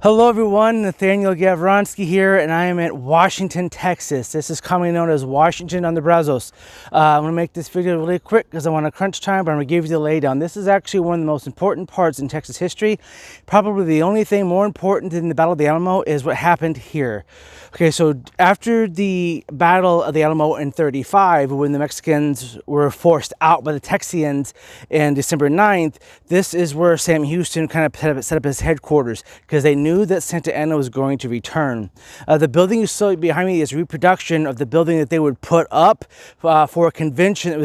Hello everyone, Nathaniel Gavronsky here, and I am at Washington, Texas. This is commonly known as Washington on the Brazos. I'm going to make this video really quick because I want to crunch time, but I'm going to give you the laydown. This is actually one of the most important parts in Texas history. Probably the only thing more important than the Battle of the Alamo is what happened here. Okay, so after the Battle of the Alamo in 35, when the Mexicans were forced out by the Texians in December 9th, this is where Sam Houston kind of set up his headquarters because they knew that Santa Anna was going to return. The building you saw behind me is a reproduction of the building that they would put up for a convention that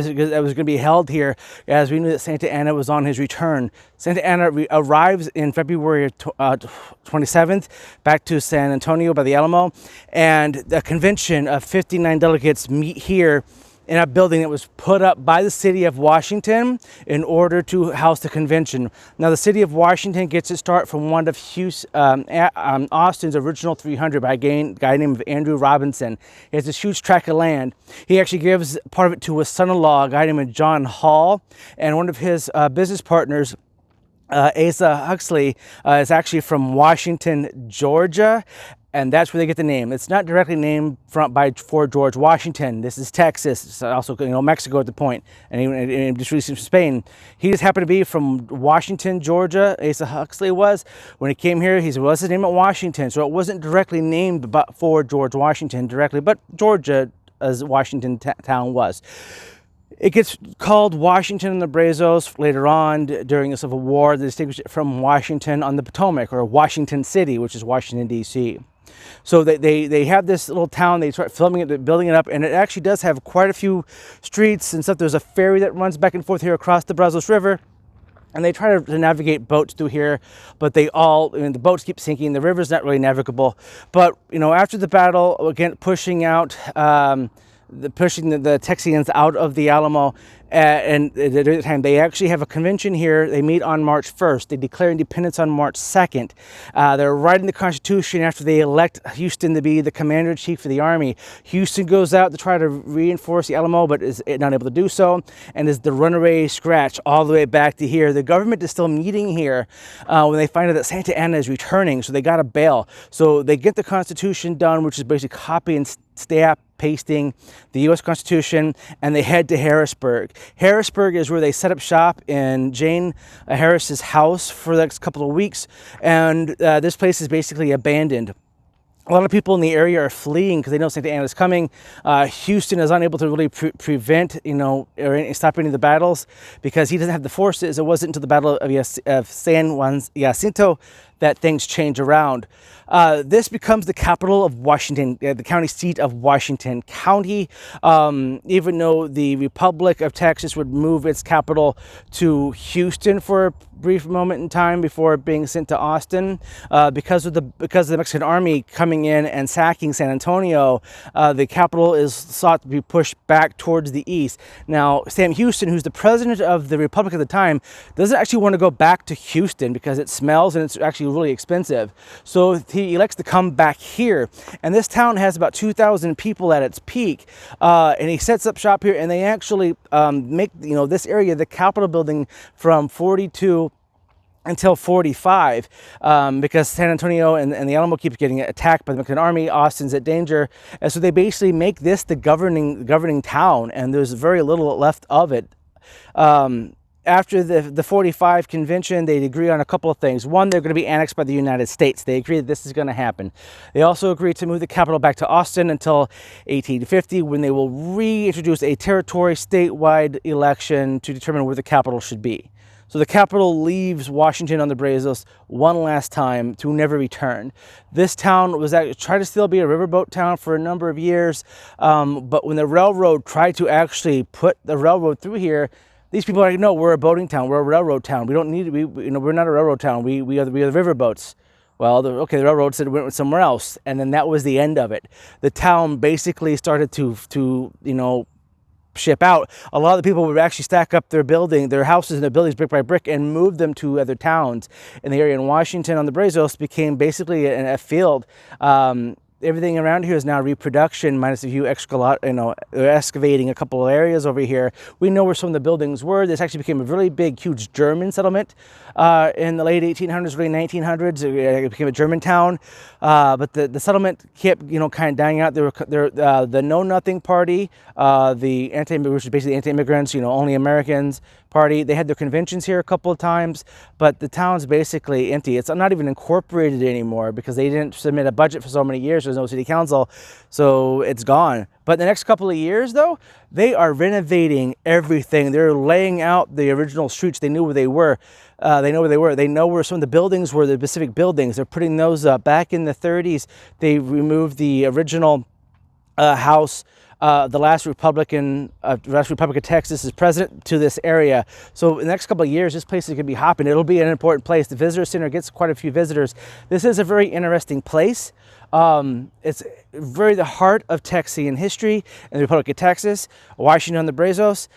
was going to be held here, as we knew that Santa Anna was on his return. Santa Anna arrives in February 27th back to San Antonio by the Alamo, and the convention of 59 delegates meet here in a building that was put up by the city of Washington in order to house the convention. Now, the city of Washington gets its start from one of Austin's original 300 by a guy named Andrew Robinson. He has this huge tract of land. He actually gives part of it to his son-in-law, a guy named John Hall, and one of his business partners, Asa Huxley, is actually from Washington, Georgia, and that's where they get the name. It's not directly named for George Washington. This is Texas. It's also Mexico at the point, and just recently from Spain. He just happened to be from Washington, Georgia. Asa Huxley was. When he came here, he said, "Well, what's his name at Washington?" So it wasn't directly named for George Washington directly, but Georgia, as Washington town was. It gets called Washington on the Brazos later on during the Civil War. They distinguish it from Washington on the Potomac, or Washington City, which is Washington, D.C. So they have this little town. They start filming it, building it up, and it actually does have quite a few streets and stuff. There's a ferry that runs back and forth here across the Brazos River. And they try to navigate boats through here, but the boats keep sinking. The river's not really navigable. But, after the battle, again, pushing the Texians out of the Alamo, and at the time they actually have a convention here. They meet on March 1st. They declare independence on March 2nd. They're writing the Constitution after they elect Houston to be the commander-in-chief of the Army. Houston goes out to try to reinforce the Alamo, but is not able to do so, and is the runaway scratch all the way back to here. The government is still meeting here when they find out that Santa Anna is returning, so they got to bail. So they get the Constitution done, which is basically copy and stamp pasting the U.S. Constitution, and they head to Harrisburg. Harrisburg is where they set up shop in Jane Harris's house for the next couple of weeks, and this place is basically abandoned. A lot of people in the area are fleeing because they know Santa Anna is coming. Houston is unable to really prevent, or stop any of the battles because he doesn't have the forces. It wasn't until the Battle of San Juan Jacinto that things change around. This becomes the capital of Washington, the county seat of Washington County, even though the Republic of Texas would move its capital to Houston for a brief moment in time before being sent to Austin. Because of the Mexican army coming in and sacking San Antonio, the capital is sought to be pushed back towards the east. Now, Sam Houston, who's the president of the Republic at the time, doesn't actually want to go back to Houston because it smells and it's actually really expensive. So he elects to come back here. And this town has about 2,000 people at its peak. And he sets up shop here, and they actually make this area the Capitol building from 42 until 45, because San Antonio and the Alamo keeps getting attacked by the Mexican army. Austin's at danger, and so they basically make this the governing town, and there's very little left of it. After the 45 convention, they agree on a couple of things. One, they're going to be annexed by the United States. They agree that this is going to happen. They also agree to move the capital back to Austin until 1850, when they will reintroduce a territory statewide election to determine where the capital should be. So the capital leaves Washington on the Brazos one last time to never return. This town was tried to still be a riverboat town for a number of years, but when the railroad tried to actually put the railroad through here, these people are like, no, we're a boating town. We're a railroad town. We don't need to be, we're not a railroad town. We are the riverboats. Well, the railroad said it went somewhere else, and then that was the end of it. The town basically started to ship out. A lot of the people would actually stack up their houses and their buildings brick by brick and move them to other towns in the area. In Washington on the Brazos became basically a field. everything around here is now reproduction, minus a few excavating a couple of areas over here. We know where some of the buildings were. This actually became a really big, huge German settlement in the late 1800s, early 1900s. It became a German town, but the settlement kept, kind of dying out. The Know Nothing Party, the which is basically anti-immigrants, only Americans party. They had their conventions here a couple of times, but the town's basically empty. It's not even incorporated anymore because they didn't submit a budget for so many years. There's no city council, so it's gone. But the next couple of years, though, they are renovating everything. They're laying out the original streets. They knew where they were. They know where they were. They know where some of the buildings were, the Pacific buildings. They're putting those up. Back in the 30s, they removed the original house. The last Republican of Texas is president to this area. So in the next couple of years, this place is going to be hopping. It'll be an important place. The visitor center gets quite a few visitors. This is a very interesting place. It's very the heart of Texian history in the Republic of Texas, Washington on the Brazos.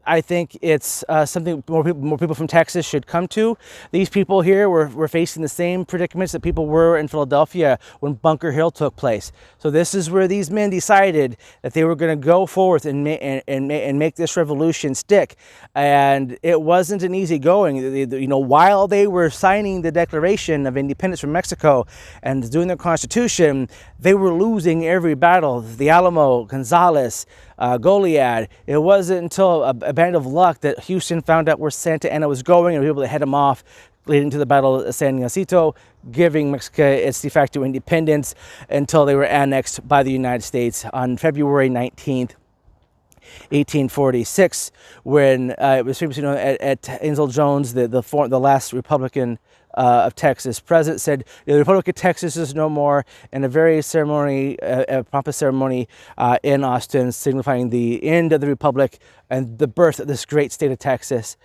I think it's something more people from Texas should come to. These people here were facing the same predicaments that people were in Philadelphia when Bunker Hill took place. So this is where these men decided that they were going to go forth and make this revolution stick. And it wasn't an easy going. While they were signing the Declaration of Independence from Mexico and doing their Constitution, they were losing every battle. The Alamo, Gonzales, Goliad. It wasn't until a band of luck that Houston found out where Santa Anna was going and were able to head him off, leading to the Battle of San Jacinto, giving Mexico its de facto independence until they were annexed by the United States on February 19th, 1846, when it was previously known at Angel Jones, the last Republican of Texas president, said the Republic of Texas is no more, in a very pompous ceremony in Austin, signifying the end of the Republic and the birth of this great state of Texas.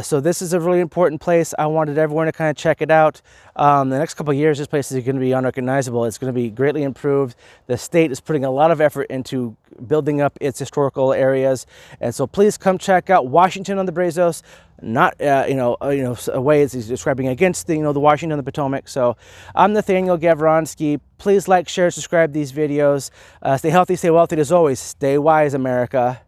So this is a really important place. I wanted everyone to kind of check it out. The next couple of years, this place is going to be unrecognizable. It's going to be greatly improved. The state is putting a lot of effort into building up its historical areas, and so please come check out Washington on the Brazos. Not a way as he's describing against the Washington on the Potomac. So I'm Nathaniel Gavronsky. Please like, share, subscribe these videos. Stay healthy, stay wealthy. As always, stay wise, America.